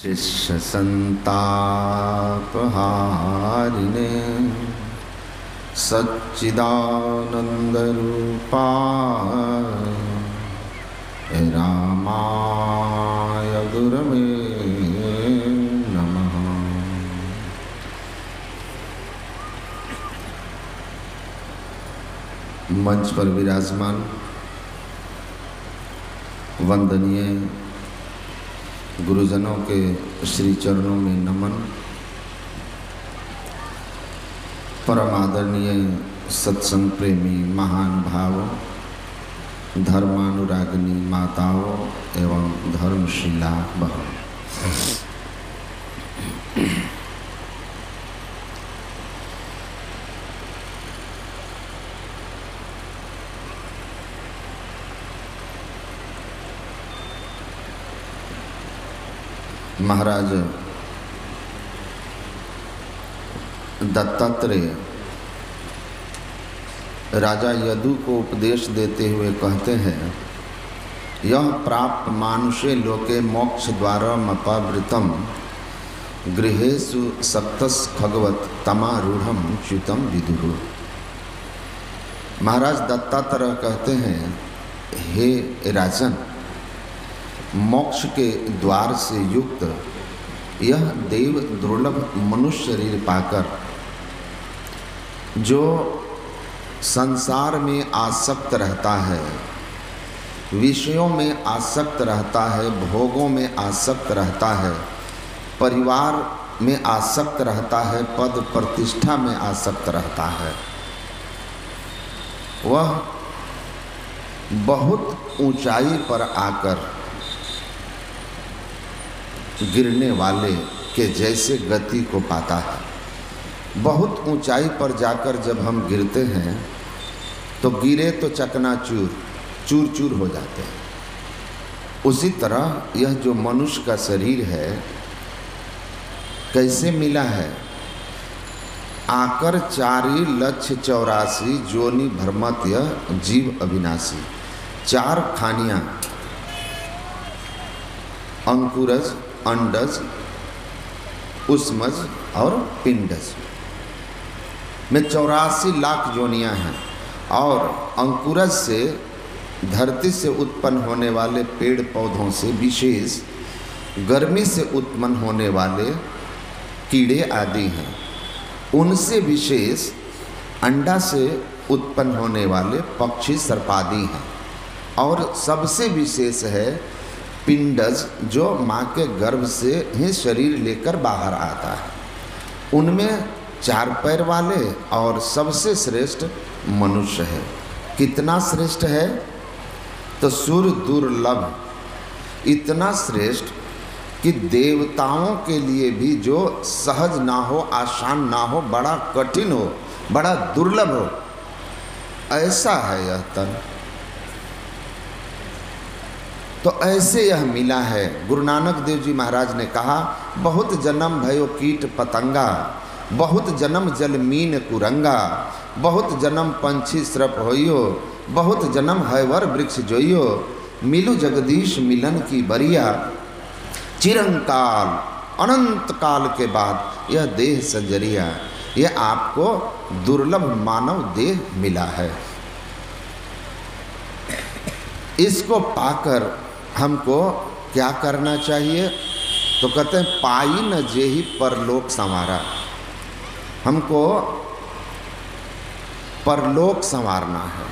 शिष्य संतापहारिणे सच्चिदानंदरूपाय रामाय गुरवे नमः। मंच पर विराजमान वंदनीय गुरुजनों के श्री चरणों में नमन। परम आदरणीय सत्संग प्रेमी महान भावों, धर्मानुरागिनी माताओं एवं धर्मशिला बहनों, महाराज दत्तात्रेय राजा यदु को उपदेश देते हुए कहते हैं, यह प्राप्त मानुषे लोके मोक्ष द्वारमपावृतम गृहेषु सक्तस खगवत तमारूढ़म च्युतम विदुः। महाराज दत्तात्रेय कहते हैं, हे राजन, मोक्ष के द्वार से युक्त यह देव दुर्लभ मनुष्य शरीर पाकर जो संसार में आसक्त रहता है, विषयों में आसक्त रहता है, भोगों में आसक्त रहता है, परिवार में आसक्त रहता है, पद प्रतिष्ठा में आसक्त रहता है, वह बहुत ऊंचाई पर आकर गिरने वाले के जैसे गति को पाता है। बहुत ऊंचाई पर जाकर जब हम गिरते हैं तो गिरे तो चकनाचूर, चूर चूर हो जाते हैं। उसी तरह यह जो मनुष्य का शरीर है कैसे मिला है? आकर 4,84,000 जोनि भ्रमत यह जीव अविनाशी। 4 खानियाँ, अंकुरज, अंडज, उष्मज और पिंडज में 84 लाख जोनियां हैं। और अंकुरज से धरती से उत्पन्न होने वाले पेड़ पौधों से विशेष गर्मी से उत्पन्न होने वाले कीड़े आदि हैं। उनसे विशेष अंडा से उत्पन्न होने वाले पक्षी सर्पादि हैं। और सबसे विशेष है पिंडज, जो माँ के गर्भ से ही शरीर लेकर बाहर आता है। उनमें 4 पैर वाले और सबसे श्रेष्ठ मनुष्य है। कितना श्रेष्ठ है? तो सुर दुर्लभ, इतना श्रेष्ठ कि देवताओं के लिए भी जो सहज ना हो, आसान ना हो, बड़ा कठिन हो, बड़ा दुर्लभ हो, ऐसा है यह तन। तो ऐसे यह मिला है। गुरु नानक देव जी महाराज ने कहा, बहुत जन्म भयो कीट पतंगा, बहुत जन्म जल मीन कुरंगा, बहुत जन्म पंछी श्रप होइयो, बहुत जन्म हैवर वृक्ष जोइयो, मिलु जगदीश मिलन की बरिया, चिरंकाल अनंत काल के बाद यह देह संजरिया। यह आपको दुर्लभ मानव देह मिला है। इसको पाकर हमको क्या करना चाहिए? तो कहते हैं, पाई न जेहि परलोक संवारा। हमको परलोक संवारना है।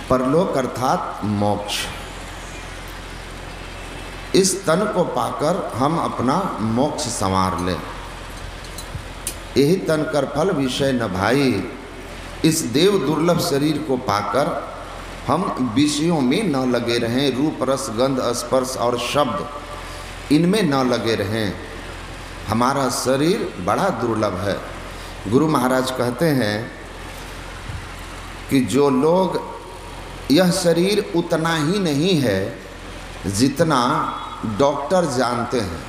परलोक अर्थात मोक्ष। इस तन को पाकर हम अपना मोक्ष संवार लें। यही तन कर फल विषय न भाई। इस देव दुर्लभ शरीर को पाकर हम विषयों में न लगे रहें, रूप रस गंध स्पर्श और शब्द इनमें न लगे रहें। हमारा शरीर बड़ा दुर्लभ है। गुरु महाराज कहते हैं कि जो लोग, यह शरीर उतना ही नहीं है जितना डॉक्टर जानते हैं।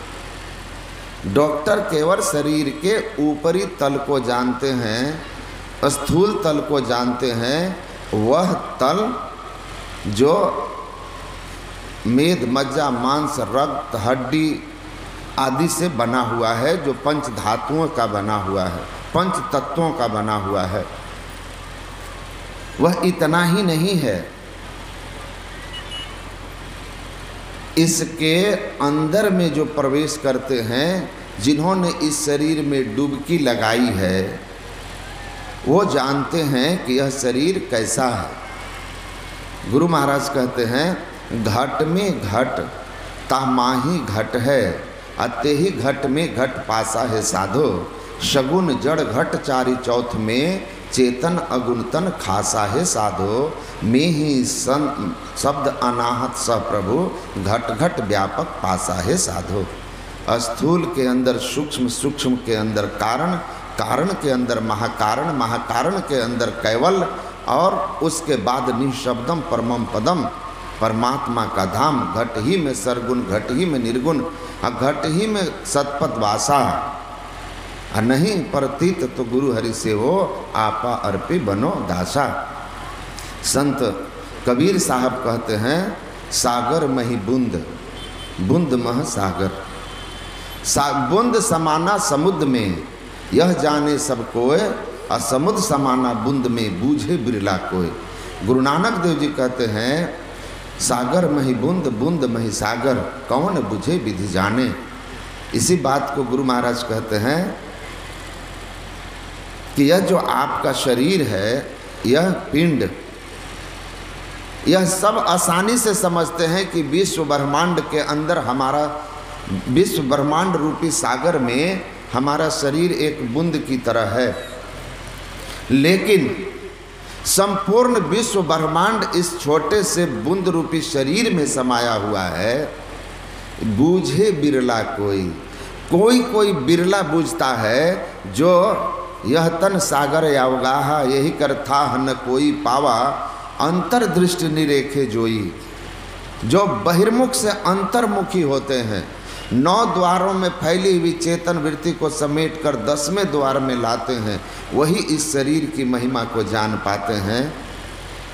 डॉक्टर केवल शरीर के ऊपरी तल को जानते हैं, स्थूल तल को जानते हैं। वह तल जो मेद, मज्जा, मांस, रक्त, हड्डी आदि से बना हुआ है, जो पंच धातुओं का बना हुआ है, पंच तत्वों का बना हुआ है। वह इतना ही नहीं है, इसके अंदर में जो प्रवेश करते हैं, जिन्होंने इस शरीर में डुबकी लगाई है, वो जानते हैं कि यह शरीर कैसा है। गुरु महाराज कहते हैं, घट में घट तामाही घट है, अते ही घट में घट पासा है साधो, शगुन जड़ घट चारि चौथ में, चेतन अगुणतन खासा है साधो, में ही शब्द अनाहत स प्रभु, घट घट व्यापक पासा है साधो। स्थूल के अंदर सूक्ष्म, सूक्ष्म के अंदर कारण, कारण के अंदर महाकारण, महाकारण के अंदर कैवल, और उसके बाद निःशब्दम परमम पदम, परमात्मा का धाम। घट ही में सरगुण, घट ही में निर्गुण, घट ही में सतपथ वासा, नहीं प्रतीत तो गुरु हरि से हो, आपा अर्पी बनो दासा। संत कबीर साहब कहते हैं, सागर मही बूंद, बूंद मह सागर, बूंद समाना समुद्र में, यह जाने सब कोय, असमुद्र समाना बूंद में, बूझे बिरला कोय। गुरु नानक देव जी कहते हैं, सागर मही बूंद, बूंद मही सागर, कौन बुझे विधि जाने। इसी बात को गुरु महाराज कहते हैं कि यह जो आपका शरीर है, यह पिंड, यह सब आसानी से समझते हैं कि विश्व ब्रह्मांड के अंदर हमारा, विश्व ब्रह्मांड रूपी सागर में हमारा शरीर एक बूंद की तरह है, लेकिन संपूर्ण विश्व ब्रह्मांड इस छोटे से बूंद रूपी शरीर में समाया हुआ है। बूझे बिरला कोई, कोई कोई बिरला बूझता है, जो यह तन सागर अवगाहा, यही कर था न कोई पावा, अंतर्दृष्टि निरेखे जोई। जो बहिर्मुख से अंतर्मुखी होते हैं, 9 द्वारों में फैली हुई चेतन वृत्ति को समेट कर 10वें द्वार में लाते हैं, वही इस शरीर की महिमा को जान पाते हैं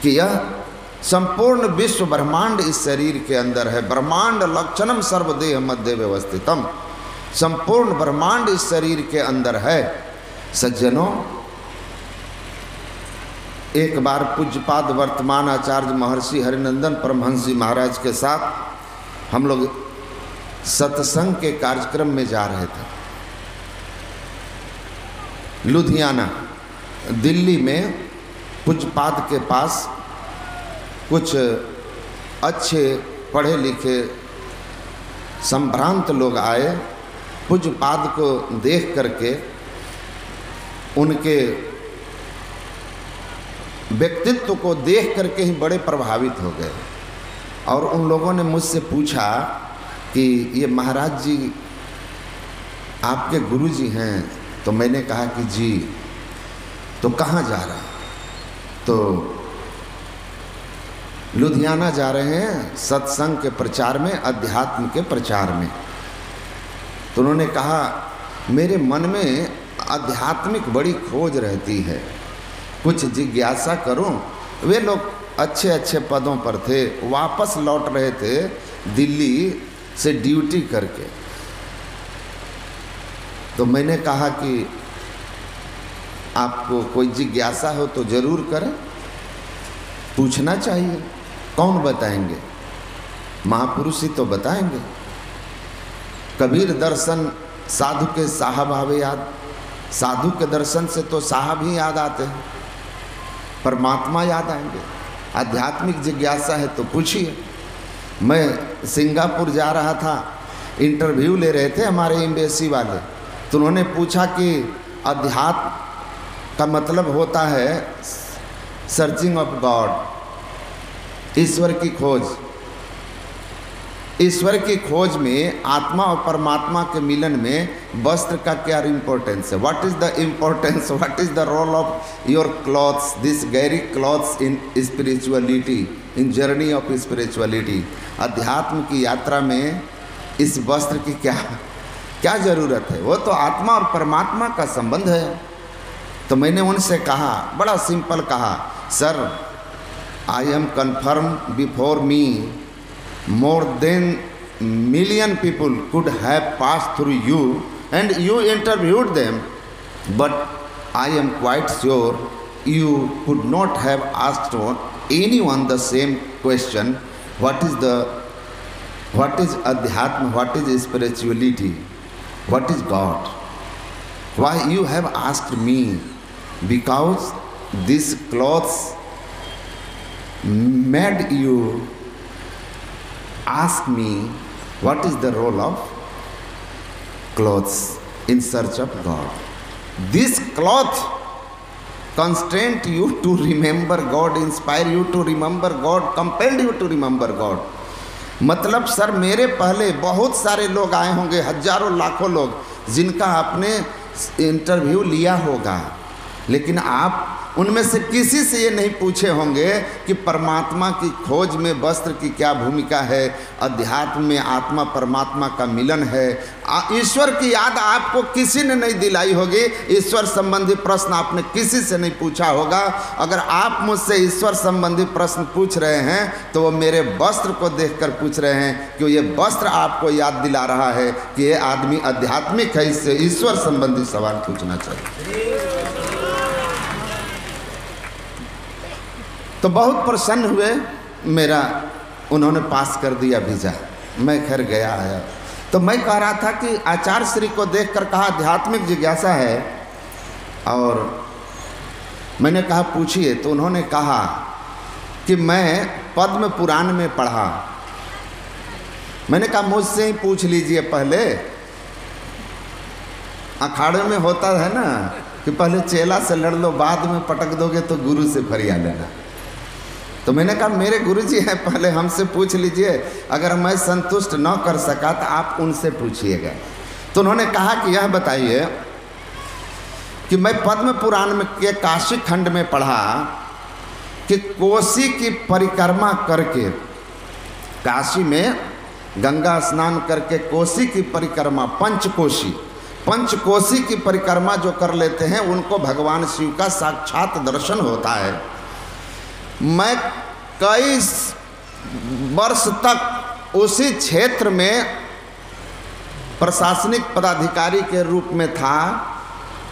कि यह संपूर्ण विश्व ब्रह्मांड इस शरीर के अंदर है। ब्रह्मांड लक्षणम सर्वदेह मध्य व्यवस्थितम, संपूर्ण ब्रह्मांड इस शरीर के अंदर है। सज्जनों, एक बार पूज्यपाद वर्तमान आचार्य महर्षि हरिनंदन परमहंस जी महाराज के साथ हम लोग सत्संग के कार्यक्रम में जा रहे थे। लुधियाना, दिल्ली में पूज्यपाद के पास कुछ अच्छे पढ़े लिखे संभ्रांत लोग आए। पूज्यपाद को देख करके उनके व्यक्तित्व को देख करके ही बड़े प्रभावित हो गए, और उन लोगों ने मुझसे पूछा कि ये महाराज जी आपके गुरु जी हैं? तो मैंने कहा कि जी। तो कहाँ जा रहा? तो लुधियाना जा रहे हैं सत्संग के प्रचार में, अध्यात्म के प्रचार में। तो उन्होंने कहा, मेरे मन में आध्यात्मिक बड़ी खोज रहती है, कुछ जिज्ञासा करूं। वे लोग अच्छे अच्छे पदों पर थे, वापस लौट रहे थे दिल्ली से ड्यूटी करके। तो मैंने कहा कि आपको कोई जिज्ञासा हो तो जरूर करें, पूछना चाहिए। कौन बताएंगे? महापुरुष ही तो बताएंगे। कबीर दर्शन साधु के साहब आवे याद, साधु के दर्शन से तो साहब ही याद आते हैं, परमात्मा याद आएंगे। आध्यात्मिक जिज्ञासा है तो पूछिए। मैं सिंगापुर जा रहा था, इंटरव्यू ले रहे थे हमारे एम्बेसी वाले, तो उन्होंने पूछा कि अध्यात्म का मतलब होता है सर्चिंग ऑफ गॉड, ईश्वर की खोज। ईश्वर की खोज में आत्मा और परमात्मा के मिलन में वस्त्र का क्या इम्पोर्टेंस है? What is the importance, what is the role of your clothes, this गैरी clothes in spirituality, in journey of spirituality. अध्यात्म की यात्रा में इस वस्त्र की क्या ज़रूरत है? वो तो आत्मा और परमात्मा का संबंध है। तो मैंने उनसे कहा, बड़ा सिंपल कहा, sir I am confirm before me more than million people could have passed through you and you interviewed them, but I am quite sure you could not have asked anyone the same question, what is adhyatma, what is spirituality, what is God? Why you have asked me? Because these clothes made you ask me what is the role of clothes in search of God. This cloth constrained you to remember God, inspire you to remember God, compelled you to remember God. मतलब sir मेरे पहले बहुत सारे लोग आए होंगे, हजारों लाखों लोग, जिनका आपने इंटरव्यू लिया होगा, लेकिन आप उनमें से किसी से ये नहीं पूछे होंगे कि परमात्मा की खोज में वस्त्र की क्या भूमिका है, अध्यात्म में आत्मा परमात्मा का मिलन है। ईश्वर की याद आपको किसी ने नहीं दिलाई होगी, ईश्वर संबंधी प्रश्न आपने किसी से नहीं पूछा होगा। अगर आप मुझसे ईश्वर संबंधी प्रश्न पूछ रहे हैं तो वो मेरे वस्त्र को देखकर पूछ रहे हैं कि ये वस्त्र आपको याद दिला रहा है कि ये आदमी आध्यात्मिक है, इससे ईश्वर संबंधी सवाल पूछना चाहिए। तो बहुत प्रसन्न हुए, मेरा उन्होंने पास कर दिया वीज़ा। मैं खैर गया आया तो मैं कह रहा था कि आचार्य श्री को देखकर कहा आध्यात्मिक जिज्ञासा है, और मैंने कहा पूछिए। तो उन्होंने कहा कि मैं पद्म पुराण में पढ़ा। मैंने कहा मुझसे ही पूछ लीजिए, पहले अखाड़े में होता है ना कि पहले चेला से लड़ लो, बाद में पटक दोगे तो गुरु से फरिया लेना। तो मैंने कहा मेरे गुरुजी हैं, पहले हमसे पूछ लीजिए, अगर मैं संतुष्ट न कर सका तो आप उनसे पूछिएगा। तो उन्होंने कहा कि यह बताइए कि मैं पद्म पुराण में के काशी खंड में पढ़ा कि कोसी की परिक्रमा करके, काशी में गंगा स्नान करके कोसी की परिक्रमा, पंचकोशी की परिक्रमा जो कर लेते हैं उनको भगवान शिव का साक्षात दर्शन होता है। मैं कई वर्ष तक उसी क्षेत्र में प्रशासनिक पदाधिकारी के रूप में था,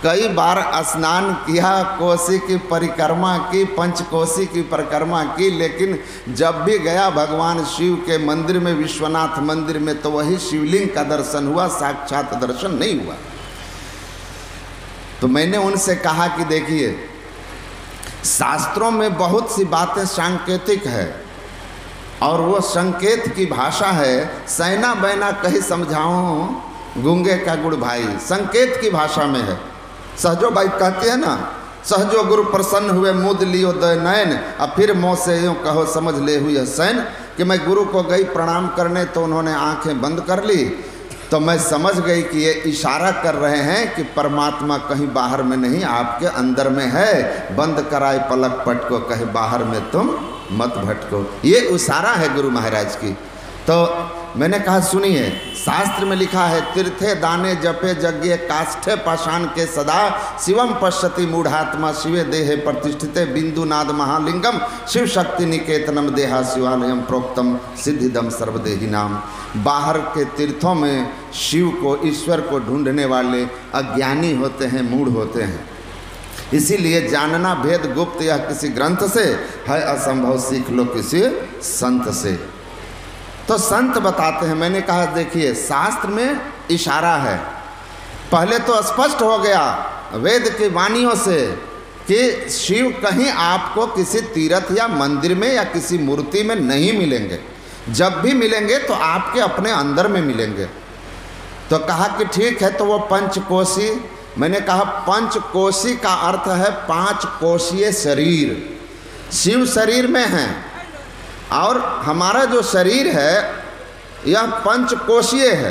कई बार स्नान किया, कोसी की परिक्रमा की, पंचकोशी की परिक्रमा की, लेकिन जब भी गया भगवान शिव के मंदिर में, विश्वनाथ मंदिर में, तो वही शिवलिंग का दर्शन हुआ, साक्षात दर्शन नहीं हुआ। तो मैंने उनसे कहा कि देखिए, शास्त्रों में बहुत सी बातें सांकेतिक है और वो संकेत की भाषा है। सैना बैना कहीं समझाऊं गूंगे का गुड़ भाई, संकेत की भाषा में है। सहजो भाई कहते हैं ना, सहजो गुरु प्रसन्न हुए मुद लियो दय नयन, अब फिर मोह से यूँ कहो समझ ले हुई हसैन। कि मैं गुरु को गई प्रणाम करने तो उन्होंने आंखें बंद कर ली, तो मैं समझ गई कि ये इशारा कर रहे हैं कि परमात्मा कहीं बाहर में नहीं, आपके अंदर में है। बंद कराए पलक पट को, कहीं बाहर में तुम मत भटको। ये इशारा है गुरु महाराज की। तो मैंने कहा सुनिए, शास्त्र में लिखा है, तीर्थे दाने जपे यज्ञ काष्ठे पाषाण के सदा, शिवम पश्यति मूढ़ात्मा शिवे देहे प्रतिष्ठिते, बिंदुनाद महालिंगम शिव शक्ति निकेतनम देहा शिवालयम प्रोक्तम सिद्धिदम सर्वदेही नाम। बाहर के तीर्थों में शिव को, ईश्वर को ढूंढने वाले अज्ञानी होते हैं, मूढ़ होते हैं। इसीलिए जानना भेद गुप्त या किसी ग्रंथ से है असंभव, सीख लो किसी संत से। तो संत बताते हैं। मैंने कहा देखिए, शास्त्र में इशारा है, पहले तो स्पष्ट हो गया वेद की वाणियों से कि शिव कहीं आपको किसी तीर्थ या मंदिर में या किसी मूर्ति में नहीं मिलेंगे। जब भी मिलेंगे तो आपके अपने अंदर में मिलेंगे। तो कहा कि ठीक है, तो वो पंचकोशी। मैंने कहा पंचकोशी का अर्थ है 5 कोशीय शरीर। शिव शरीर में है और हमारा जो शरीर है यह पंचकोशीय है।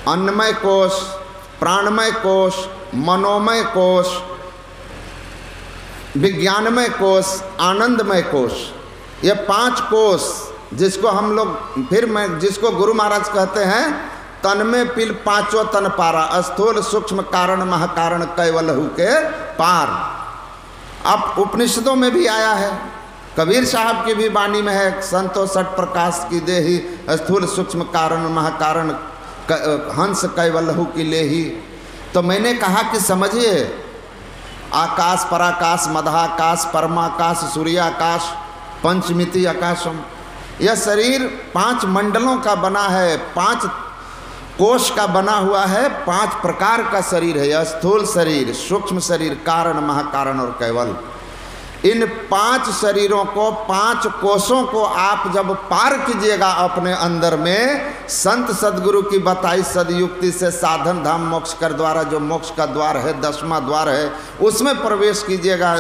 अन्नमय कोश, प्राणमय कोश, मनोमय कोश, विज्ञानमय कोश, आनंदमय कोश, ये 5 कोश जिसको हम लोग जिसको गुरु महाराज कहते हैं तन में पिल 5 तन पारा, स्थूल सूक्ष्म कारण महाकारण कैवल हु के पार। अब उपनिषदों में भी आया है कबीर साहब की भी वाणी में है, संतो सठ प्रकाश की देही, स्थूल सूक्ष्म कारण महाकारण हंस कैवल्हु की लेही। तो मैंने कहा कि समझिए, आकाश पराकाश मधाकाश परमाकाश सूर्याकाश पंचमिति आकाशम, यह शरीर 5 मंडलों का बना है, 5 कोश का बना हुआ है, 5 प्रकार का शरीर है। यह स्थूल शरीर, सूक्ष्म शरीर, कारण महाकारण और कैवल। इन 5 शरीरों को, 5 कोशों को आप जब पार कीजिएगा अपने अंदर में, संत सदगुरु की बताई सदयुक्ति से साधन धाम मोक्ष कर द्वारा, जो मोक्ष का द्वार है, 10वां द्वार है, उसमें प्रवेश कीजिएगा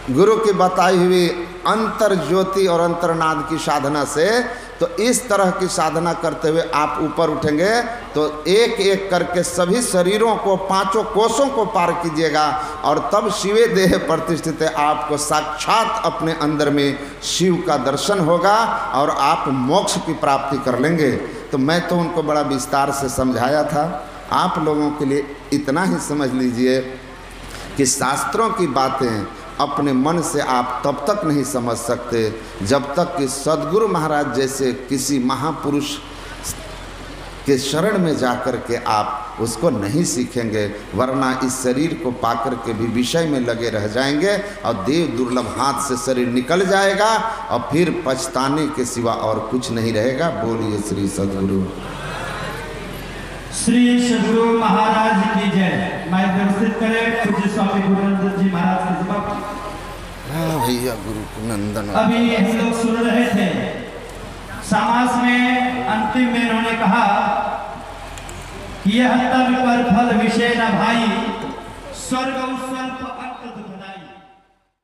गुरु की बताई हुई अंतर ज्योति और अंतर्नाद की साधना से। तो इस तरह की साधना करते हुए आप ऊपर उठेंगे तो एक एक करके सभी शरीरों को, 5 कोशों को पार कीजिएगा और तब शिवे देह प्रतिष्ठित है, आपको साक्षात अपने अंदर में शिव का दर्शन होगा और आप मोक्ष की प्राप्ति कर लेंगे। तो मैं तो उनको बड़ा विस्तार से समझाया था, आप लोगों के लिए इतना ही समझ लीजिए कि शास्त्रों की बातें अपने मन से आप तब तक नहीं समझ सकते जब तक कि सद्गुरु महाराज जैसे किसी महापुरुष के शरण में जाकर के आप उसको नहीं सीखेंगे, वरना इस शरीर को पाकर के भी विषय में लगे रह जाएंगे और देव दुर्लभ हाथ से शरीर निकल जाएगा और फिर पछताने के सिवा और कुछ नहीं रहेगा। बोलिए श्री सद्गुरु श्री सद्गुरु महाराज की जय। मैं दर्शित करें पूज्य स्वामी गुरुनंदन जी महाराज की सभा। भैया गुरु नंदन, अभी हम लोग सुन रहे थे समास में अंतिम में इन्होंने कहा कि यह तन पर फल विषय न भाई, स्वर्ग